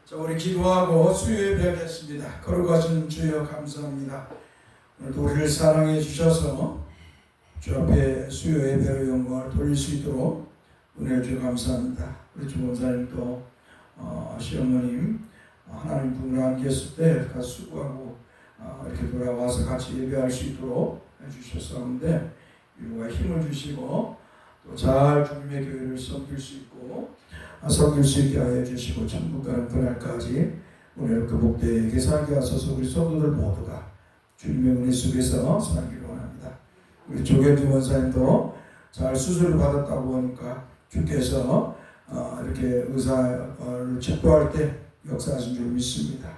자, 우리 기도하고 수요에 뵙겠습니다. 거룩하신 주여 감사합니다. 오늘도 우리를 사랑해 주셔서 주 앞에 수요 예배의 영광을 돌릴 수 있도록 은혜를 주여 감사합니다. 우리 주원사님도 시어머님 하나님 분을 함께 했을 때 같이 수고하고 이렇게 돌아와서 같이 예배할 수 있도록 해주셨었는데 위로와 힘을 주시고 또 잘 주님의 교회를 섬길 수 있고 섬길 수 있게 하여 주시고 천국 가는 그날까지 오늘 그 복되게 살게 하소서. 우리 성도들 모두가 주님의 은혜 속에서 살기를 원합니다. 우리 조경주 원사님도 잘 수술을 받았다고 하니까 주께서 이렇게 의사를 체포할 때 역사하신 줄 믿습니다.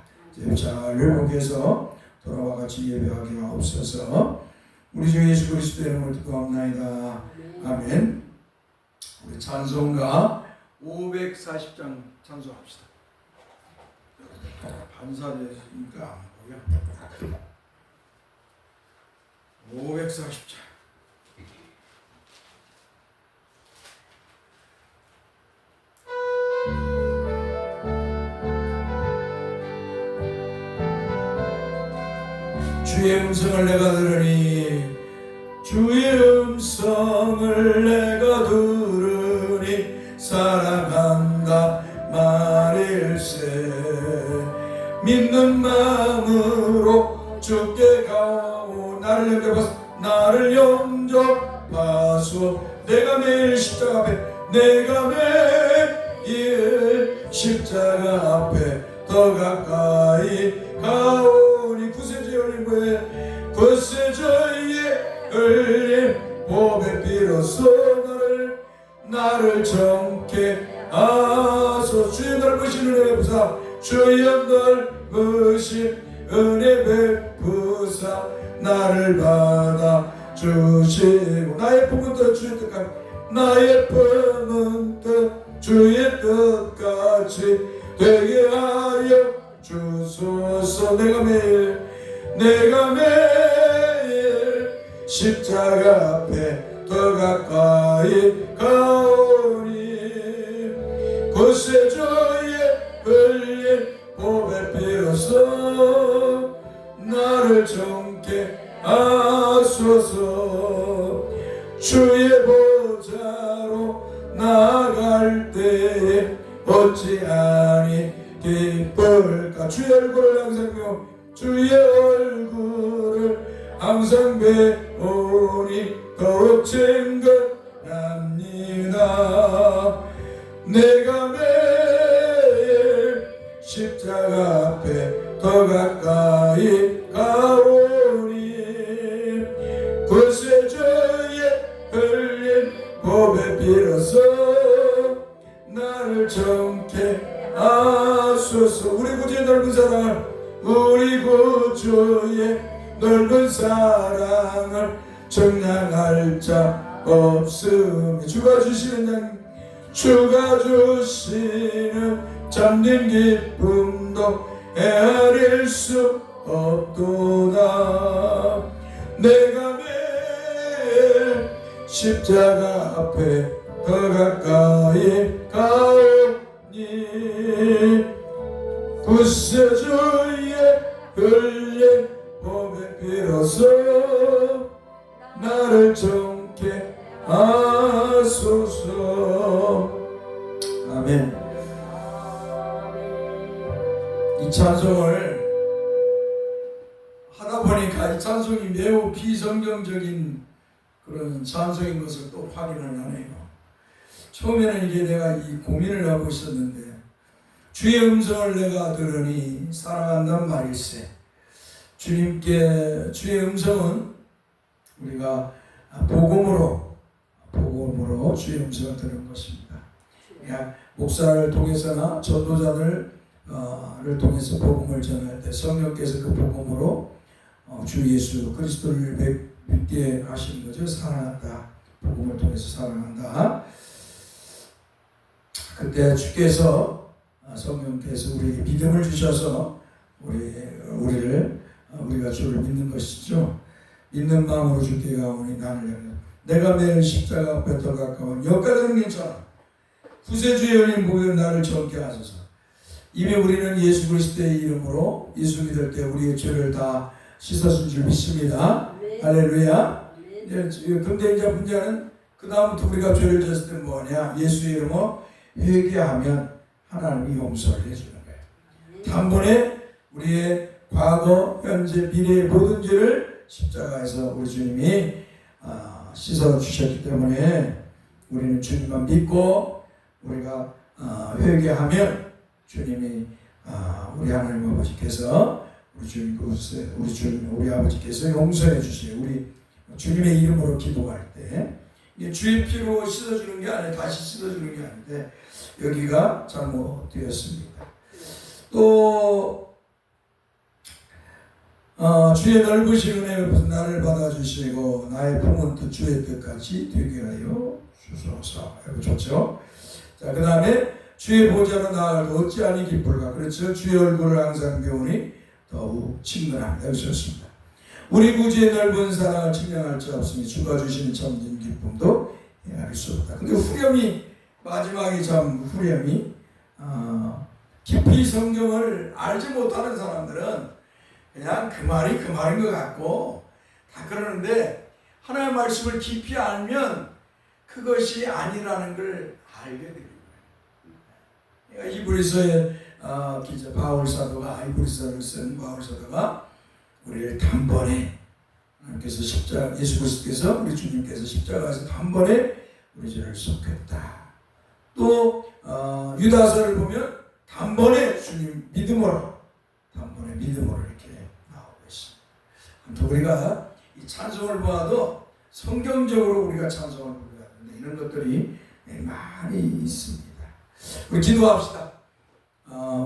잘 회복해서 돌아와 같이 예배하게 하옵소서. 우리 주 예수 그리스도의 이름을 기도합나이다. 아멘. 우리 찬송가 540장 찬송합시다. 반사되니까 안 보여. 540장. 주의 음성을 내가 들으니 주의 음성을 내가 들으니 사랑한다 말일세. 믿는 마음으로 주께 가오. 나를 영접하소. 나를 영접하소. 내가 매일 십자가 앞에 내가 매일 십자가 앞에 더 가까이 가오니 구세주의 흘린 보에 구세주의 흘린 보배 비로소 나를 정케 하소. 주의 넓으신 은혜 베푸사. 주의 넓으신 은혜 베푸사 나를 받아 주시고 나의 품은 뜻 주의 뜻까지 나의 품은 뜻 주의 뜻까지 되게 하여 주소서. 내가 매일 십자가 앞에 더 가까이 가오니 구세주의 흘린 보배 비로소 나를 정케 하소서. 주의 보좌로 나아갈 때에 어찌 아니 기쁠까. 주의 얼굴을 항상 배워 주의 얼굴을 항상 배우니 더욱 증거합니다. 내가 매일 십자가 앞에 더 가까이 가오니 구세주의 흘린 보배 비로소 나를 정케 하소서. 우리 구주의 넓은 사랑을 우리 구주의 넓은 사랑을 정량할 자 없으니 주가 주시는 잠든 기쁨도 헤아릴 수 없도다. 내가 매일 십자가 앞에 더 가까이 가오니 구세주의 흘린 보배 비로소 나를 정케 하소서. 아멘. 이 찬송을 하다 보니까 이 찬송이 매우 비성경적인 그런 찬송인 것을 또 확인을 하네요. 처음에는 이게 내가 이 고민을 하고 있었는데 주의 음성을 내가 들으니 사랑한단 말일세. 주님께 주의 음성은 우리가 복음으로 주의 음성을 들은 것입니다. 그냥 목사를 통해서나 전도자를 통해서 복음을 전할 때 성령께서 그 복음으로 주 예수 그리스도를 믿게 하시는 거죠. 사랑한다. 복음을 통해서 사랑한다. 그때 주께서 성령께서 우리에게 믿음을 주셔서 우리가 주를 믿는 것이죠. 믿는 마음으로 주께 가오니 나를 열려. 내가 매일 십자가 앞에 더 가까운 여기까지는 괜찮아. 구세주의 열린 보혈 나를 정케 하소서. 이미 우리는 예수 그리스도의 이름으로 예수 믿을 때 우리의 죄를 다 씻어준 줄 믿습니다. 할렐루야. 근데 이제 문제는 그 다음부터 우리가 죄를 졌을 때 뭐냐? 예수의 이름으로 회개하면 하나님이 용서를 해주는 거예요. 단번에 우리의 과거, 현재, 미래의 모든 죄를 십자가에서 우리 주님이 씻어주셨기 때문에 우리는 주님만 믿고 우리가 회개하면 주님이 우리 하나님 아버지께서 우리 아버지께서 용서해 주세요. 우리 주님의 이름으로 기도할 때 주의 피로 씻어주는 게 아니라 다시 씻어주는 게 아닌데 여기가 잘못되었습니다. 또 주의 넓으신 은혜에 나를 받아주시고 나의 품은 뜻 주의 뜻까지 되게 하여 주소서. 이거 좋죠? 자, 그 다음에 주의 보좌로 나아갈 어찌하니 기쁠까? 그렇죠? 주의 얼굴을 항상 배우니 더욱 친근합니다. 좋습니다. 우리 구주의 넓은 사랑을 측량할 수 없으니 주가 주시는 참된 기쁨도 헤아릴 수 없다. 근데 후렴이 마지막에 참 후렴이 깊이 성경을 알지 못하는 사람들은 그냥 그 말이 그 말인 것 같고 다 그러는데 하나님의 말씀을 깊이 알면 그것이 아니라는 걸 알게 됩니다. 이브리서의 기자 바울 사도가 이브리서를 쓴 바울 사도가 우리를 단번에 하나님께서 예수 그리스도께서 우리 주님께서 십자가에서 단번에 우리 죄를 속했다. 또 유다서를 보면 단번에 주님 믿음으로 이렇게 나오고 있습니다. 또 우리가 이 찬송을 보아도 성경적으로 우리가 찬송을 부르야 하는데 이런 것들이 많이 있습니다. 우리 기도합시다.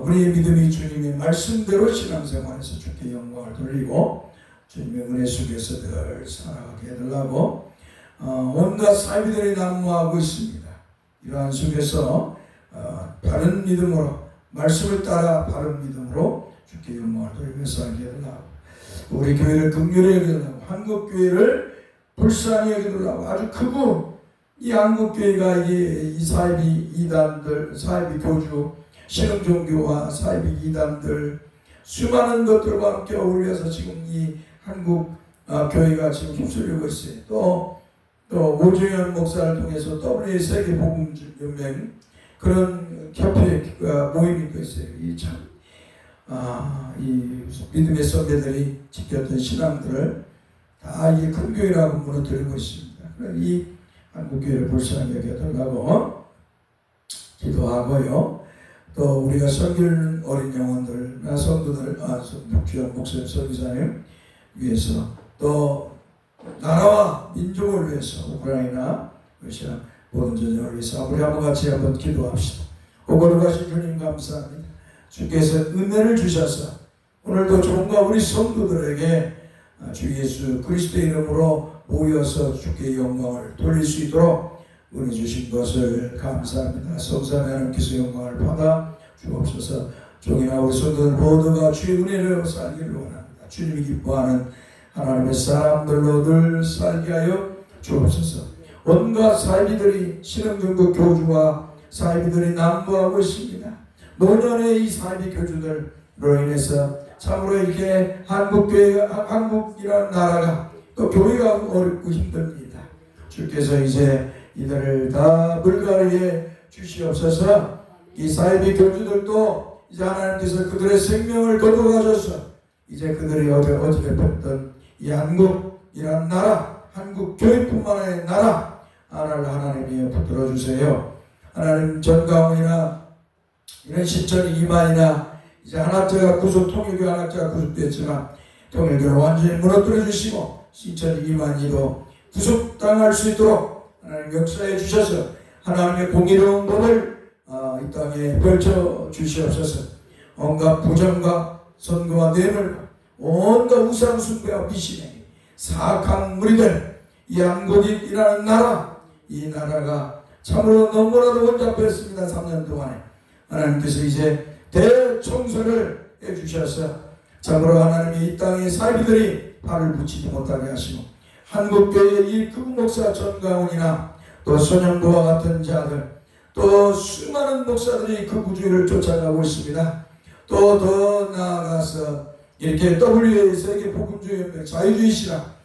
우리의 믿음이 주님의 말씀대로 신앙생활에서 주께 영광을 돌리고 주님의 은혜 속에서 늘 살아가게 해달라고 온갖 사비들이 난무하고 있습니다. 이러한 속에서 바른 믿음으로 말씀을 따라 바른 믿음으로 주께 영광을 돌리면서 살게 해달라고 우리 교회를 긍휼히 여기달라고 한국교회를 불쌍히 여기달라고 아주 크고 이 한국교회가 이 사이비 이단들 사이비 교주 신흥종교와 사이비 이단들 수많은 것들과 함께 어울려서 지금 이 한국 교회가 지금 휩쓸리고 있어요. 또 오정현 목사를 통해서 WA 세계복음연맹 그런 협회 모임이 또 있어요. 이 믿음의 선배들이 지켰던 신앙들을 다 이 큰 교회라고 무너뜨리고 있습니다. 이 한국교회를 불쌍히 여겨달라고 기도하고요. 또 우리가 섬기는 어린 영혼들, 성도들, 귀한 목사님, 선교사님 위해서 또 나라와 민족을 위해서 우크라이나, 러시아 모든 전쟁을 위해서 우리 한번 같이 한번 기도합시다. 거룩하신 주님 감사합니다. 주께서 은혜를 주셔서 오늘도 종과 우리 성도들에게 주 예수 그리스도의 이름으로 모여서 주께 영광을 돌릴 수 있도록 은혜 주신 것을 감사합니다. 성삼위 하나님께서 영광을 받아 주옵소서. 종이나 우리 성도들 모두가 주의 은혜로 살기를 원합니다. 주님이 기뻐하는 하나님의 사람들로 늘 살게 하여 주옵소서. 온갖 사이비들이 신흥종교 교주와 사이비들이 난무하고 있습니다. 노년의 이 사이비 교주들로 인해서 참으로 이렇게 한국이라는 나라가 또 교회가 어렵고 힘듭니다. 주께서 이제 이들을 다 물갈이해 주시옵소서. 이 사이비 교주들도 이제 하나님께서 그들의 생명을 거둬가셔서 이제 그들이 어지럽혔던 이 한국이라는 나라, 한국 교회뿐만 아니라 나라 하나를 하나님이 붙들어 주세요. 하나님 전가훈이나 이런 신천이 2만이나 이제 한학자가 통일교 한학자가 구속됐지만 통일교를 완전히 무너뜨려 주시고 신천이 2만이도 구속당할 수 있도록 하나님 역사해 주셔서 하나님의 공의로운 법을 이 땅에 펼쳐 주시옵소서. 온갖 부정과 선거와 뇌물과 온갖 우상 숭배와 미신의 사악한 무리들 이 한국이라는 나라 이 나라가 참으로 너무나도 혼잡했습니다. 3년 동안에 하나님께서 이제 대청소를 해주셔서 참으로 하나님이 이 땅의 사이비들이 발을 붙이지 못하게 하시고 한국교회의 이 극목사 전가훈이나 또 손영도와 같은 자들 또 수많은 목사들이 그 구주를 쫓아가고 있습니다. 또 더 나아가서 이렇게 WA 세계 복음주의 자유주의 신학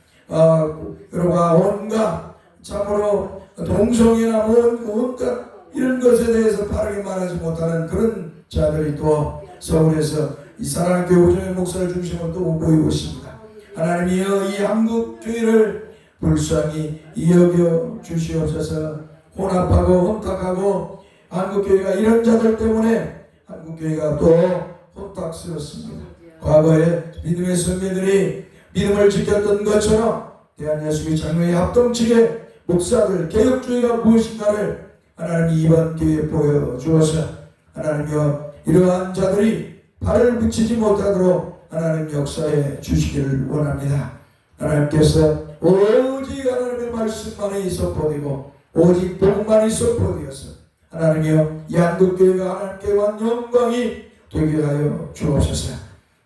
그러가 온갖 참으로 동성애나 온갖 이런 것에 대해서 바르게 말하지 못하는 그런 자들이 또 서울에서 이 사랑의 교회 오정의 목사를 중심으로 또 모이고 있습니다. 하나님이여 이 한국 교회를 불쌍히 여겨 주시옵소서. 혼합하고 혼탁하고 한국교회가 이런 자들 때문에 한국교회가 또 혼탁스럽습니다. 과거에 믿음의 선배들이 믿음을 지켰던 것처럼 대한예수교 장로회 합동측의 목사들 개혁주의가 무엇인가를 하나님이 이번 기회에 보여주어서 하나님이여 이러한 자들이 발을 붙이지 못하도록 하나님 역사해 주시기를 원합니다. 하나님께서 오직 하나님의 말씀만이 선포되고 오직 복음만이 선포되어서 하나님이여 이 한국교회가 하나님께 만 영광이 되게 하여 주옵소서.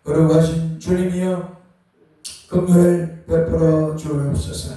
거룩하신 주님이여 긍휼을 베풀어 주옵소서.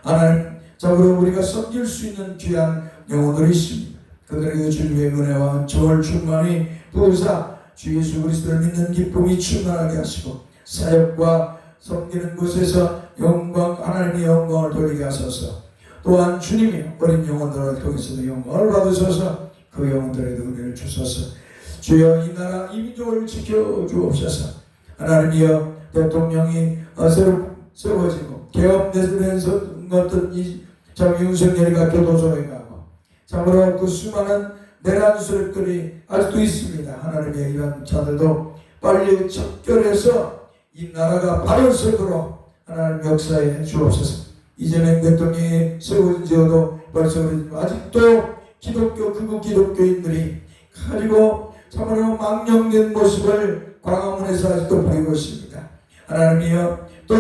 하나님 참으로 우리가 섬길 수 있는 귀한 영혼들이 있습니다. 그들에게 주님의 은혜와 정을 충만히 부으사 주 예수 그리스도를 믿는 기쁨이 충만하게 하시고 사역과 섬기는 곳에서 하나님의 영광을 돌리게 하소서. 또한 주님이 어린 영혼들을 통해서도 영광을 받으소서. 그 영혼들에도 은혜를 주소서. 주여 이 나라 이 민족을 지켜주옵소서. 하나님이여 대통령이 새로 세워지고 개업되면서 어떤 이 윤석열이가 교도소에 가고 참으로 그 수많은 내란 세력들이 아직도 있습니다. 하나님의 이런 자들도 빨리 척결해서 이 나라가 바로 서도록 하나님 역사에 주옵소서. 이재명 대통령이 세워진 지어도 벌써 아직도 기독교 극우 기독교인들이 가지고 참으로 망령된 모습을 광화문에서 아직도 보이고 있습니다. 하나님이여 또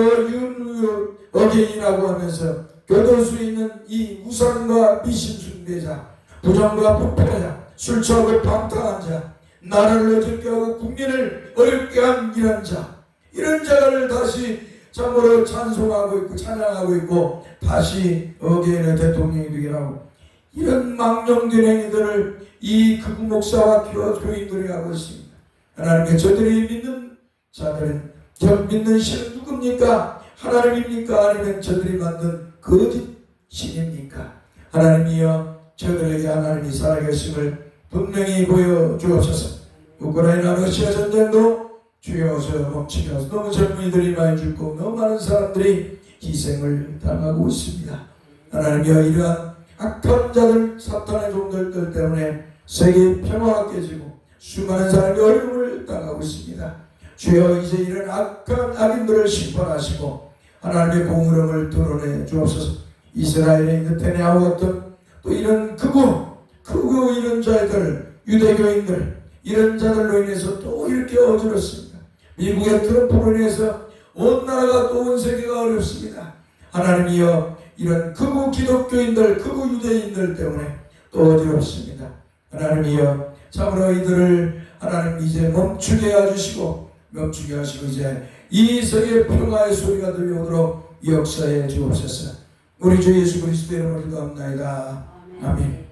어게인이라고 하면서 교도소에 있는 이 우상과 미신 숭배자 부정과 부패자 술 취하고 방탕한 자 나라를 어렵게 하고 국민을 어렵게 한 이런 자를 다시 참으로 찬송하고 있고 찬양하고 있고 다시 어게인의 대통령이 되게 하고 이런 망령된 행위들을 이 극우 목사와 교인들이 하고 있습니다. 하나님의 저들이 믿는 자들은 믿는 신은 누굽니까? 하나님입니까? 아니면 저들이 만든 거짓 신입니까? 하나님이여 저들에게 하나님이 살아계심을 분명히 보여주옵소서. 우크라이나 러시아 전쟁도 주여서 멈추게 하소서. 너무 젊은이들이 많이 죽고 너무 많은 사람들이 희생을 당하고 있습니다. 하나님이여 이러한 악한 자들 사탄의 종들들 때문에 세계 평화가 깨지고 수많은 사람이 어려움을 당하고 있습니다. 주여 이제 이런 악한 악인들을 심판하시고 하나님의 공의를 드러내 주옵소서. 이스라엘의 네타냐후 같은 또 이런 극우 이런 자들 유대교인들 이런 자들로 인해서 또 이렇게 어지럽습니다. 미국의 트럼프로 인해서 온 나라가 또 온 세계가 어렵습니다. 하나님이여 이런 극우 기독교인들 극우 유대인들 때문에 또 어지럽습니다. 하나님이여 참으로 이들을 하나님 이제 멈추게 해주시고 이제 이 세계 평화의 소리가 들려오도록 역사해 주옵소서. 우리 주 예수 그리스도의 이름으로 기도합나이다. 아멘.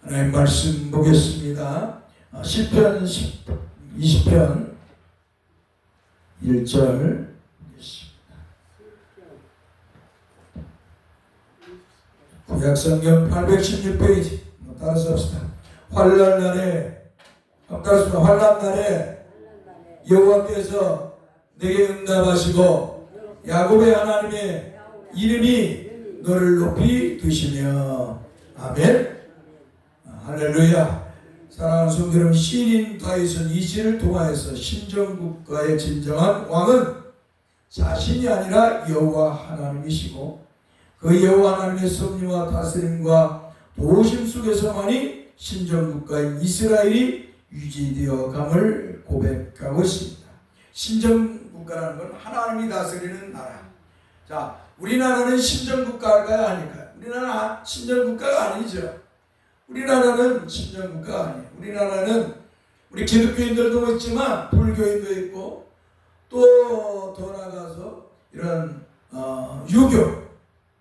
하나님 말씀 보겠습니다. 시편 20편 1절 구약성경 816페이지 따라서 합시다. 환난 날에 여호와께서 내게 응답하시고 야곱의 하나님의 이름이 너를 높이 드시며 아멘. 할렐루야. 사랑하는 성도 여러분, 시인 다윗은 이 시를 통하여서 신정국가의 진정한 왕은 자신이 아니라 여호와 하나님이시고 그 여호와 하나님의 섭리와 다스림과 도우심 속에서만이 신정국가인 이스라엘이 유지되어 감을 고백하고 있습니다. 신정국가라는 건 하나님이 다스리는 나라. 자, 우리나라는 신정국가가 아닐까요? 우리나라 신정국가가 아니죠. 우리나라는 신정국가가 아니에요. 우리나라는 우리 기독교인들도 있지만 불교인도 있고 또 더 나가서 이런 유교,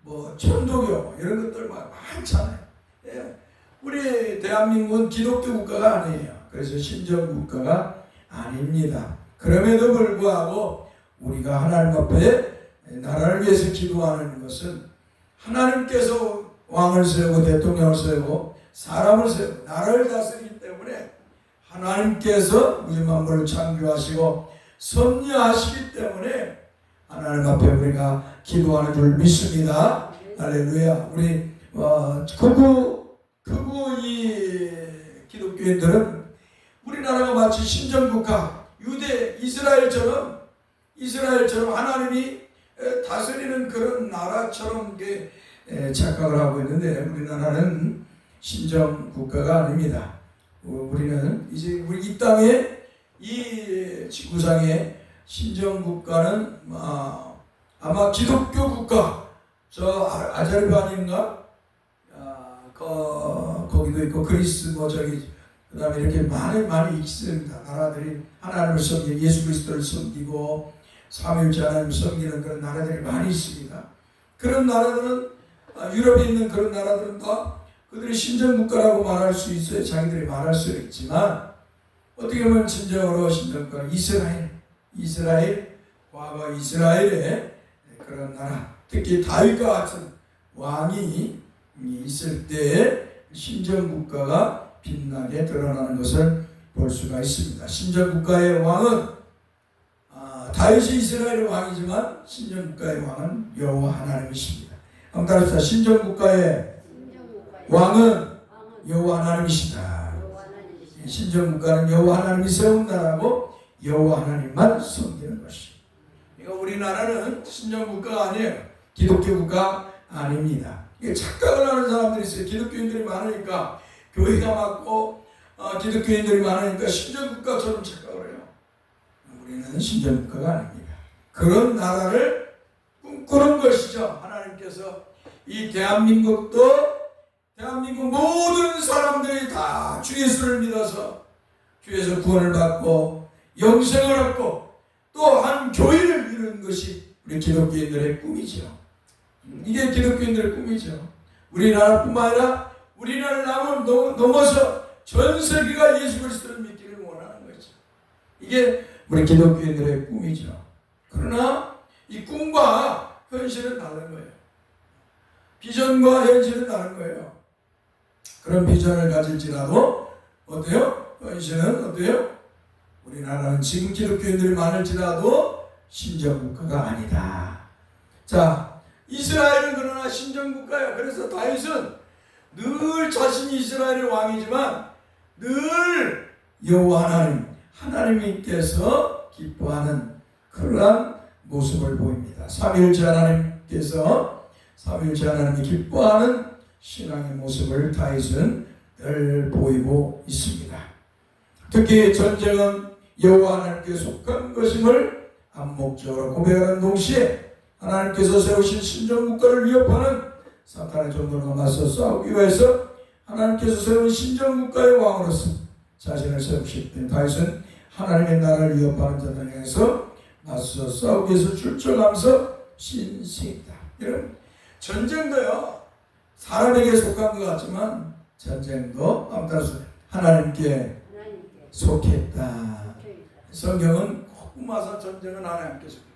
뭐 천도교 이런 것들 많잖아요. 예. 우리 대한민국은 기독교 국가가 아니에요. 그래서 신정 국가가 아닙니다. 그럼에도 불구하고 우리가 하나님 앞에 나라를 위해서 기도하는 것은 하나님께서 왕을 세우고 대통령을 세우고 사람을 세우고 나라를 다스리기 때문에 하나님께서 우주 만물을 창조하시고 섭리하시기 때문에 하나님 앞에 우리가 기도하는 줄 믿습니다. 할렐루야. 우리 극우 이 기독교인들은 우리나라가 마치 신정국가 유대 이스라엘처럼 하나님이 다스리는 그런 나라처럼 착각을 하고 있는데 우리나라는 신정국가가 아닙니다. 우리는 이제 우리 이 땅에 이 지구상에 신정국가는 아마 기독교 국가 저 아제르바이잔인가 거기도 있고 그리스 그 다음에 이렇게 많이 있습니다. 나라들이 하나님을 섬기고 예수 그리스도를 섬기고 삼위일체 하나님을 섬기는 그런 나라들이 많이 있습니다. 그런 나라들은 유럽에 있는 그런 나라들은 다 그들이 신정국가라고 말할 수 있어요. 자기들이 말할 수 있지만 어떻게 보면 진정으로 신정국가는 이스라엘 과거 이스라엘의 그런 나라, 특히 다윗과 같은 왕이 있을 때 신정국가가 빛나게 드러나는 것을 볼 수가 있습니다. 신정국가의 왕은 다윗이 이스라엘의 왕이지만 신정국가의 왕은 여호와 하나님이십니다. 한번 따라합시다. 신정국가의 왕은 여호와 하나님이시다. 신정국가는 여호와 하나님이 세운 나라고 여호와 하나님만 섬기는 것입니다. 그러니까 우리나라는 신정국가가 아니에요. 기독교 국가 아닙니다. 착각을 하는 사람들이 있어요. 기독교인들이 많으니까 교회가 많고 기독교인들이 많으니까 신정국가처럼 착각을 해요. 우리는 신정국가가 아닙니다. 그런 나라를 꿈꾸는 것이죠. 하나님께서 이 대한민국 모든 사람들이 다 주 예수를 믿어서 주에서 구원을 받고 영생을 얻고 또 한 교회를 이루는 것이 우리 기독교인들의 꿈이죠. 이게 기독교인들의 꿈이죠. 우리나라뿐만 아니라 우리나라를 넘어서 전 세계가 예수 그리스도를 믿기를 원하는 거죠. 이게 우리 기독교인들의 꿈이죠. 그러나 이 꿈과 현실은 다른 거예요. 비전과 현실은 다른 거예요. 그런 비전을 가질지라도 어때요? 현실은 어때요? 우리나라는 지금 기독교인들이 많을지라도 신정국가가 아니다. 자, 이스라엘은 그러나 신정국가예요. 그래서 다윗은 늘 자신이 이스라엘의 왕이지만 늘 여호와 하나님께서 기뻐하는 그러한 모습을 보입니다. 삼위일체 하나님이 기뻐하는 신앙의 모습을 다윗은 늘 보이고 있습니다. 특히 전쟁은 여호와 하나님께 속한 것임을 암묵적으로 고백하는 동시에 하나님께서 세우신 신정국가를 위협하는 사탄의 종들과 맞서 싸우기 위해서 하나님께서 세운 신정국가의 왕으로서 자신을 세우실 때 다윗은 하나님의 나라를 위협하는 자들 향해서 맞서 싸우기 위해서 출정하면서 신승이다. 이런 전쟁도요 사람에게 속한 것 같지만 전쟁도 아무튼 하나님께 속했다. 성경은 꼬마서 전쟁은 하나님께 속했다.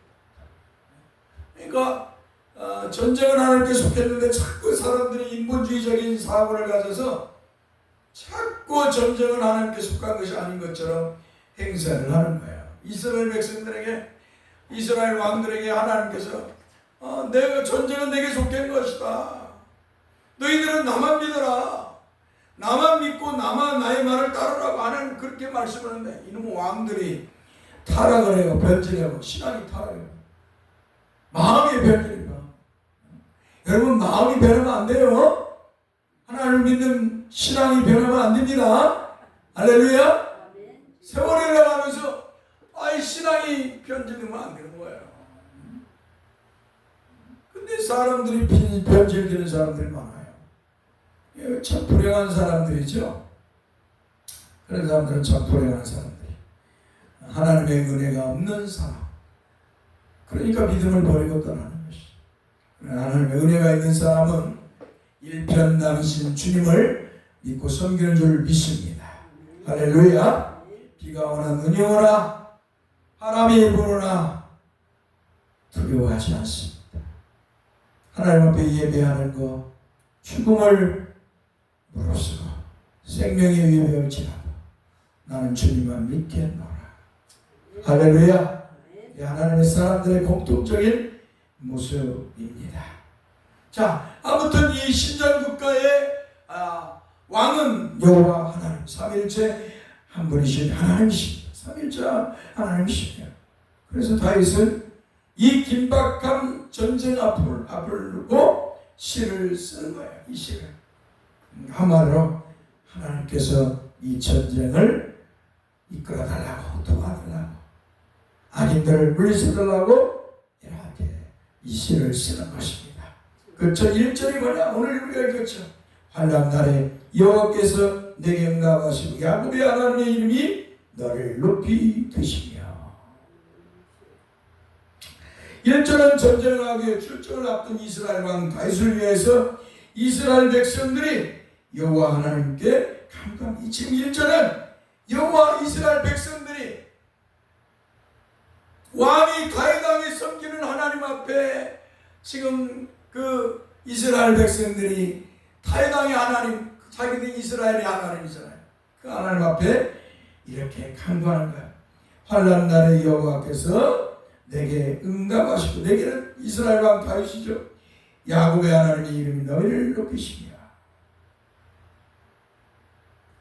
그러니까 전쟁은 하나님께 속했는데 자꾸 사람들이 인본주의적인 사고를 가져서 자꾸 전쟁은 하나님께 속한 것이 아닌 것처럼 행세를 하는 거예요. 이스라엘 백성들에게 이스라엘 왕들에게 하나님께서 내가 전쟁은 내게 속한 것이다. 너희들은 나만 믿어라. 나만 믿고 나만 나의 말을 따르라고 하는 그렇게 말씀을 하는데 이놈의 왕들이 타락을 해요. 변질해요. 신앙이 타락해요. 마음이 변질해요. 여러분 마음이 변하면 안 돼요. 하나님을 믿는 신앙이 변하면 안 됩니다. 할렐루야. 세월이 흘러가면서 신앙이 변질되면 안 되는 거예요. 근데 사람들이 변질되는 사람들이 많아요. 참 불행한 사람들이죠. 그런 사람들은 참 불행한 사람들. 하나님의 은혜가 없는 사람, 그러니까 믿음을 버리고 떠나는 것이. 하나님의 은혜가 있는 사람은 일편당신 주님을 믿고 섬기는 줄 믿습니다. 할렐루야. 비가 오나 눈이 오나 바람이 부르나 두려워하지 않습니다. 하나님 앞에 예배하는 것, 죽음을 무릅쓰고 생명의 위에 올지라도 나는 주님만 믿겠노라. 할렐루야. 하나님의 사람들의 공통적인 모습입니다. 자, 아무튼 이 신전국가의 왕은 여호와 하나님, 삼일째 한 분이신 하나님이십니다. 삼일째 하나님이십니다. 그래서 다윗은 이 긴박한 전쟁 앞을 두고 시를 쓰는 거예요. 이 시를. 한마디로 하나님께서 이 전쟁을 이끌어달라고, 도와달라고, 악인들을 물리쳐달라고 이렇게 이 시를 쓰는 것입니다. 그쵸? 1절이 뭐냐? 오늘 우리가 읽었죠. 환난 날에 여호와께서 내게 응답하시고 야곱의 하나님의 이름이 너를 높이 드시며. 1절은 전쟁을 하기 위해 출정을 앞둔 이스라엘 왕 다윗을 위해서 이스라엘 백성들이 여호와 하나님께 감사합니다. 지금 1절은 여호와 이스라엘 백성들이 왕이 다윗 왕이 섬기는 하나님 앞에 지금 그 이스라엘 백성들이 다윗 왕의 하나님, 자기들 이스라엘의 하나님이잖아요. 그 하나님 앞에 이렇게 간구하는 거야. 환난 날에 여호와께서 내게 응답하시고, 내게는 이스라엘 왕 다윗이죠. 야곱의 하나님의 이름이 너희를 높이시며.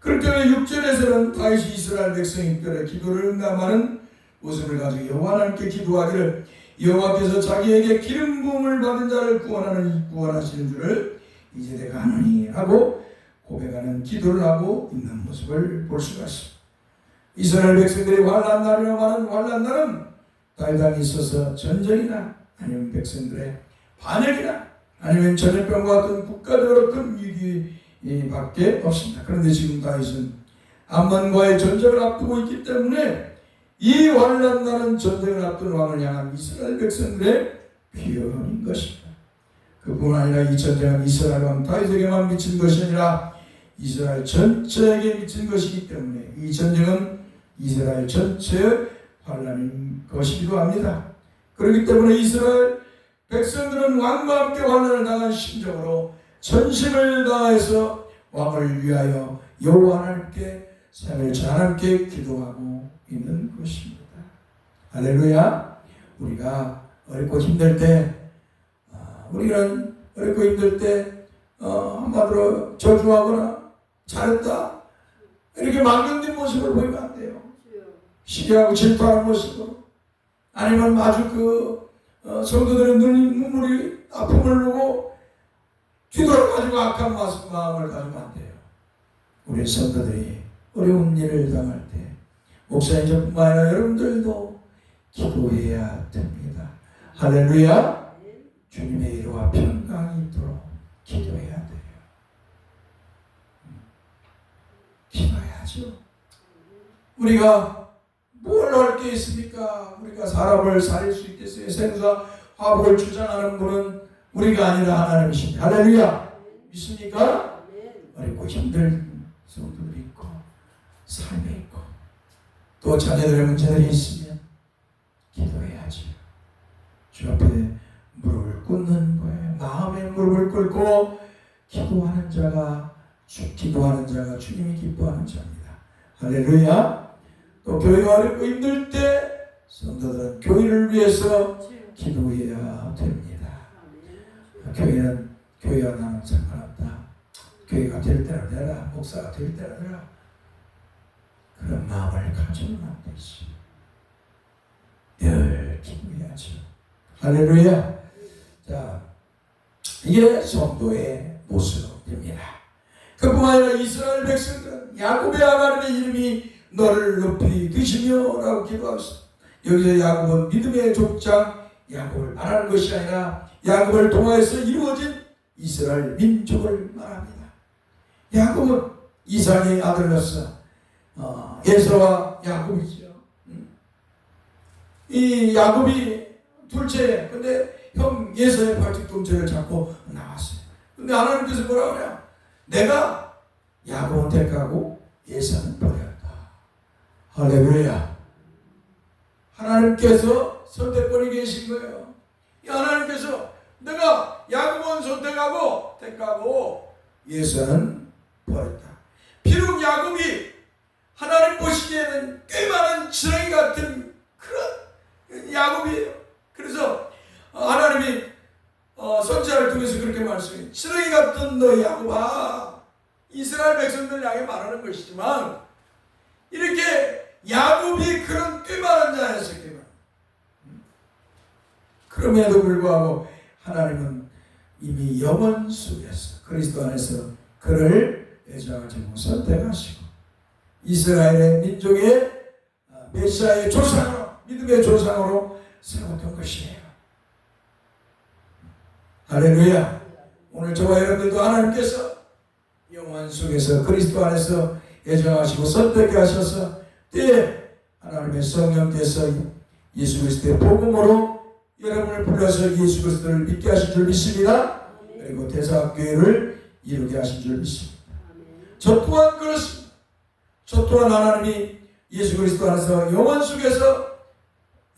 그렇기 때문에 6절에서는 다윗이 이스라엘 백성들의 기도를 응답하는 모습을 가지고 여호와 하나님께 기도하기를, 여호와께서 자기에게 기름 부음을 받은 자를 구원하시는 줄을 이제 내가 하노니 하고 고백하는 기도를 하고 있는 모습을 볼 수가 있습니다. 이스라엘 백성들이 환난 날이라고 하는 환난 날은 다윗 왕이 있어서 전쟁이나 아니면 백성들의 반역이나 아니면 전염병과 같은 국가적으로 큰 위기밖에 없습니다. 그런데 지금 다윗은 암몬과의 전쟁을 앞두고 있기 때문에 이 환난 날은 전쟁을 앞둔 왕을 향한 이스라엘 백성들의 표현인 것입니다. 그뿐 아니라 이 전쟁은 이스라엘 왕 다윗에게만 미친 것이 아니라 이스라엘 전체에게 미친 것이기 때문에 이 전쟁은 이스라엘 전체의 환난인 것이기도 합니다. 그렇기 때문에 이스라엘 백성들은 왕과 함께 환난을 당한 심정으로 전심을 다해서 왕을 위하여 여호와 하나님께 삼일째 하나님께 기도하고 있는 것입니다. 할렐루야. 우리가 어렵고 힘들 때, 우리는 어렵고 힘들 때 한마디로 저주하거나 잘했다 이렇게 망령된 모습을 보이면 안 돼요. 시기하고 질투하는 모습으로, 아니면 아주 성도들의 눈물이 아픔을 보고 뒤돌아가지고 악한 마음을 가지면 안 돼요. 우리 성도들이 어려운 일을 당할 때 목사님뿐만 아니라 여러분들도 기도해야 됩니다. 할렐루야. 주님의 이루와 평강이 있도록 기도해야 돼요. 기도해야죠. 우리가 뭘 할 게 있습니까? 우리가 사람을 살릴 수 있겠어요? 생사 화복을 주장하는 분은 우리가 아니라 하나님이십니다. 할렐루야. 믿습니까? 어렵고 힘든 성도들이 있고 삶에 있고 또 자녀들의 문제들이 있으면 기도해야지. 주 앞에 무릎을 꿇는 거예요. 마음에 무릎을 꿇고 기도하는 자가 주님이 기뻐하는 자입니다. 할렐루야. 또 교회가 어렵고 힘들 때 성도들은 교회를 위해서 기도해야 됩니다. 교회와 나는 상관없다. 교회가 될 때는 되라, 목사가 될 때는 되라. 그런 마음을 가지면 안 되지. 늘 기도해야죠. 할렐루야. 자, 이게 성도의 모습입니다. 그뿐만 아니라 이스라엘 백성들은 야곱의 하나님의 이름이 너를 높이 드시며 라고 기도하셨습니다. 여기서 야곱은 믿음의 족장 야곱을 말하는 것이 아니라 야곱을 통하여서 이루어진 이스라엘 민족을 말합니다. 야곱은 이삭의 아들로서 에서와 야곱이죠. 이 야곱이 둘째, 근데 형 예서의 발뒤꿈치를 잡고 나왔어요. 근데 하나님께서 뭐라 그래요? 내가 야곱은 택하고 예서는 버렸다. 할렐루야. 하나님께서 선택권이 계신 거예요. 이 하나님께서 내가 야곱은 선택하고 택하고 예서는 버렸다. 비록 야곱이 하나님 보시기에는 꽤 많은 지렁이 같은 그런 야곱이에요. 그래서 하나님이 선지자를 통해서 그렇게 말씀해요. 지렁이 같은 너 야곱아, 이스라엘 백성들 향해 말하는 것이지만 이렇게 야곱이 그런 꽤 많은 자였었기만 그럼에도 불구하고 하나님은 이미 영원 속에서 그리스도 안에서 그를 애정하시고 선택하시고 이스라엘의 민족의 메시아의 조상으로, 믿음의 조상으로 세웠던 것이에요. 할렐루야. 오늘 저와 여러분들도 하나님께서 영원 속에서 그리스도 안에서 애정하시고 선택해 하셔서 때에 하나님의 성령께서 예수 그리스도의 복음으로 여러분을 불러서 예수 그리스도를 믿게 하신 줄 믿습니다. 그리고 대사교회를 이루게 하신 줄 믿습니다. 저 또한 그렇습니다. 저 또한 하나님이 예수 그리스도 안에서 영원 속에서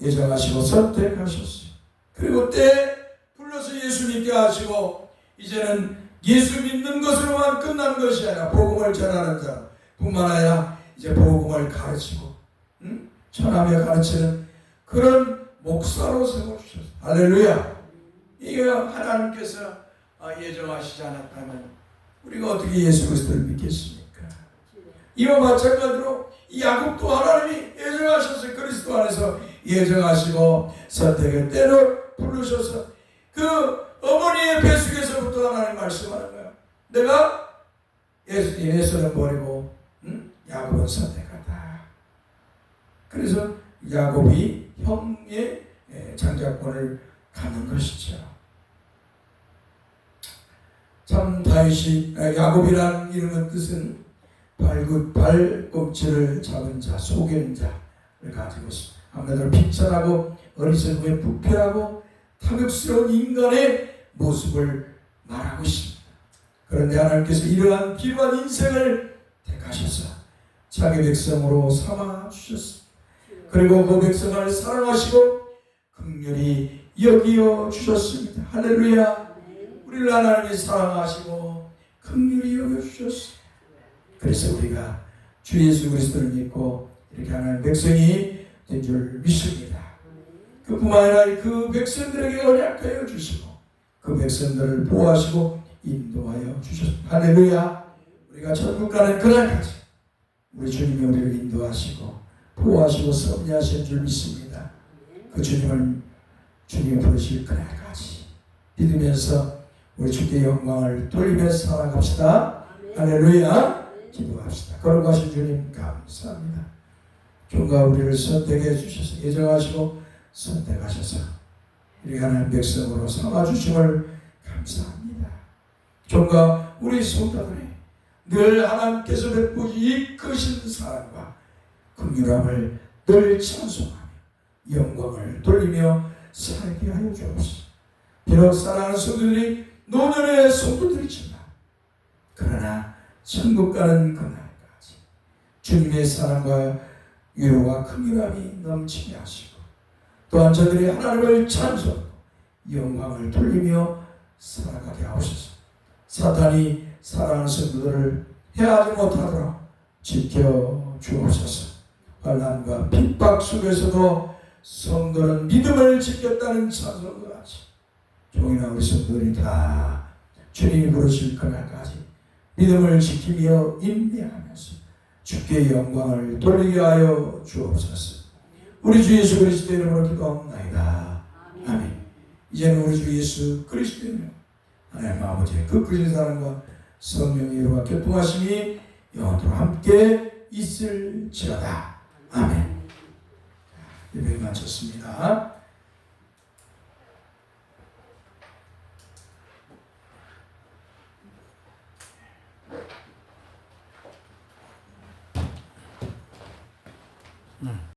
예정하시고 선택하셨어요. 그리고 때에 불러서 예수 믿게 하시고 이제는 예수 믿는 것으로만 끝난 것이 아니라 복음을 전하는 자 뿐만 아니라 이제 복음을 가르치고 전하며 가르치는 그런 목사로 세워주셨어요. 할렐루야. 이게 하나님께서 예정하시지 않았다면 우리가 어떻게 예수 그리스도를 믿겠습니까? 이와 마찬가지로 이 야곱도 하나님이 예정하셔서 그리스도 안에서 예정하시고 선택의 때로 부르셔서 그 어머니의 뱃속에서부터 하나님 말씀하는 거예요. 내가 예수는 버리고 야곱은 선택하다. 그래서 야곱이 형의 장자권을 갖는 것이죠. 참 다윗이 야곱이라는 이름의 뜻은 발꿈치를 잡은 자, 속인 자를 가지고 있습니다. 아무래도 비천하고 어리석음에 부패하고 탐욕스러운 인간의 모습을 말하고 있습니다. 그런데 하나님께서 이러한 비루한 인생을 택하셔서 자기 백성으로 삼아 주셨습니다. 그리고 그 백성을 사랑하시고 긍휼히 여기어 주셨습니다. 할렐루야. 우리를 하나님이 사랑하시고 긍휼히 여겨 주셨습니다. 그래서 우리가 주 예수 그리스도를 믿고 이렇게 하나님 백성이 된 줄 믿습니다. 그뿐만 아니라 그 백성들에게 언약하여 주시고 그 백성들을 보호하시고 인도하여 주셨습니다. 할렐루야. 우리가 천국 가는 그날까지 우리 주님이 우리를 인도하시고 보호하시고 섭리하신 줄 믿습니다. 그 주님을 주님이 부르실 그날까지 믿으면서 우리 주께 영광을 돌리면서 살아갑시다. 할렐루야. 기도합시다. 거룩하신 주님 감사합니다. 종과 우리를 선택해 주셔서 예정하시고 선택하셔서 우리 하나님 백성으로 삼아주심을 감사합니다. 종과 우리 성도들이 늘 하나님께서 베푸시 크신 사랑과 긍휼함을 늘 찬송하며 영광을 돌리며 살게 하여 주옵소서. 비록 사랑하는 성도들이 노년의 성도들이지만 그러나 천국 가는 그날까지 주님의 사랑과 위로와 긍휼함이 넘치게 하시고 또한 저들이 하나님을 찬송하고 영광을 돌리며 살아가게 하옵소서. 사탄이 사랑하는 성도들을 해하지 못하도록 지켜 주옵소서. 환난과 핍박 속에서도 성도는 믿음을 지켰다는 찬송과 같이 종이나 우리 성도들이 다 주님이 부르실 그날까지 믿음을 지키며 인내하면서 주께 영광을 돌리게 하여 주옵소서. 우리 주 예수 그리스도의 이름으로 기도합니다. 아멘. 이제는 우리 주 예수 그리스도의 이름 하나님 아버지의 그 크신 사랑과 성령의 이루와 교통하심이 영원토록 함께 있을지어다. 아멘. 예배 마쳤습니다.